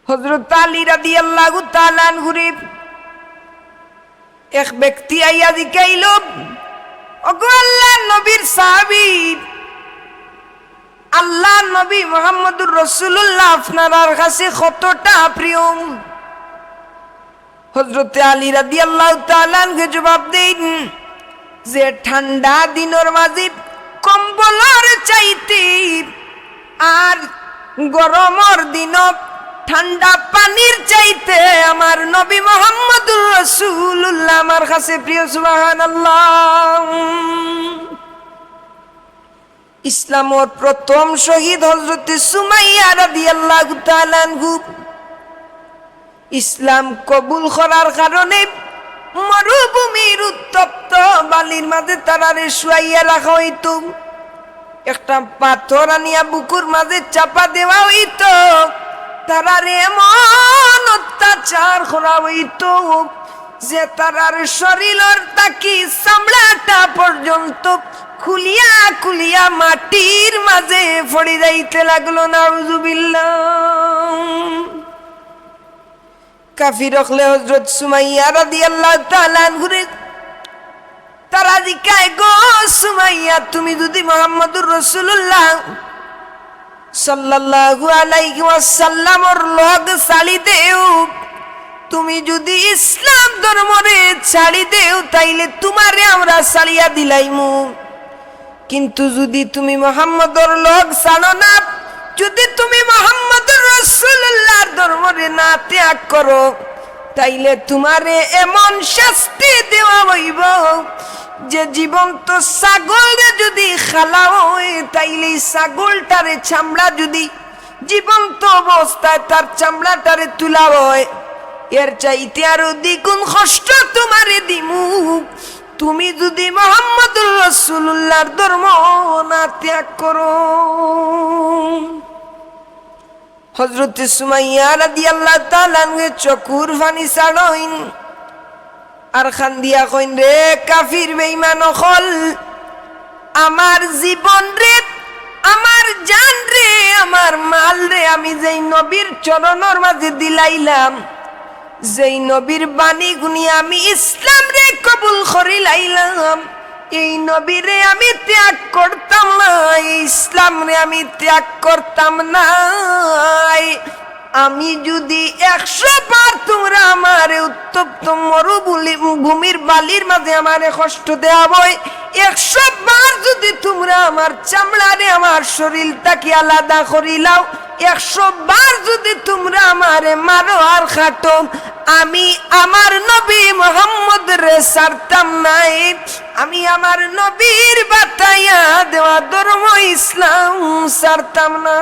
হযরত আলী রাদিয়াল্লাহু তাআলা আনহু এক ব্যক্তি আইয়া জিজ্ঞাইল, ওগো আল্লাহর নবীর সাহাবী, আল্লাহর নবী মুহাম্মদুর রাসূলুল্লাহ আপনার কাছে কতটা প্রিয়? হযরত আলী রাদিয়াল্লাহু তাআলা আনহু জবাব দেন যে ঠান্ডা দিনের মাঝে কম্বলের চাইতে আর গরমের দিনত ঠান্ডা পানির চাইতে আমার নবী মুহাম্মদুর রাসূলুল্লাহ আমার কাছে প্রিয়। সুবহানাল্লাহ। ইসলামের প্রথম শহীদ হযরত সুমাইয়া রাদিয়াল্লাহু তাআলা আনহু ইসলাম কবুল করার কারণে মরুভূমির উত্তপ্ত বালির মাঝে তারারে শুয়াইয়া রাখা হইতো, একটা পাথর আনিয়া বুকুর মাঝে চাপা দেওয়া হইতো, তারারে এমন অত্যাচার করা হইতো যে তারার শরীরের তাকি চামড়াটা পর্যন্ত খুলিয়া খুলিয়া মাটির মাঝে পড়ে যাইতে লাগলো। নাউজুবিল্লাহ। কাফির হলে হযরত সুমাইয়া রাদিয়াল্লাহু তাআলা আনহু তারা জিজ্ঞাসা, গো সুমাইয়া, তুমি যদি মুহাম্মদুর রাসূলুল্লাহ সাল্লাল্লাহু আলাইহি ওয়াসাল্লামর লগ ছাড়ি দেও, তুমি যদি ইসলাম ধর্মরে ছাড়ি দেও তাইলে তোমারে আমরা ছাড়িয়া দিলাইমু, কিন্তু যদি তুমি মুহাম্মদর লগ ছাড়ো না, যদি তুমি মুহাম্মদুর রাসূলুল্লাহর ধর্মরে না ত্যাগ করো, তাইলে তোমারে এমন শাস্তি দেওয়া হইব যে জীবন্ত ছাগলরে যদি খালা হয় তাইলে ছাগলটারে চামড়া যদি জীবন্ত অবস্থায় তার চামড়াটারে তুলা হয়, এর চাইতে আরো দ্বিগুণ কষ্ট তোমারে দিমু তুমি যদি মুহাম্মদুর রাসূলুল্লাহর ধর্ম না ত্যাগ করো। হযরত সুমাইয়া রাদিয়াল্লাহু তাআলা চকুর পানি ছাড়ইন আর খান দিয়া কইন, রে কাফির বেঈমান হল, আমার জীবন রে, আমার জান রে, আমার মাল রে আমি যেই নবীর চরণের মাঝে দিলাইলাম, যেই নবীর বাণী গুনি আমি ইসলাম রে কবুল করিলাইলাম, এই নবীরে আমি ত্যাগ করতাম না, ইসলাম রে আমি ত্যাগ করতাম না। আমি যদি 100 বার তোমরা আমার উত্তপ্ত মরুভূমির বালির মাঝে আমারে কষ্ট দেওয়া হয়, 100 বার যদি তোমরা আমার চামড়ারে আমার শরীর তাকে আলাদা করিলাও, 100 বার যদি তোমরা আমারে মারো আর খাটো, আমি আমার নবী মুহাম্মদ রে ছাড়তাম নাই, আমি আমার নবীর বাতাইয়া দেওয়া ধর্ম ইসলাম ছাড়তাম না।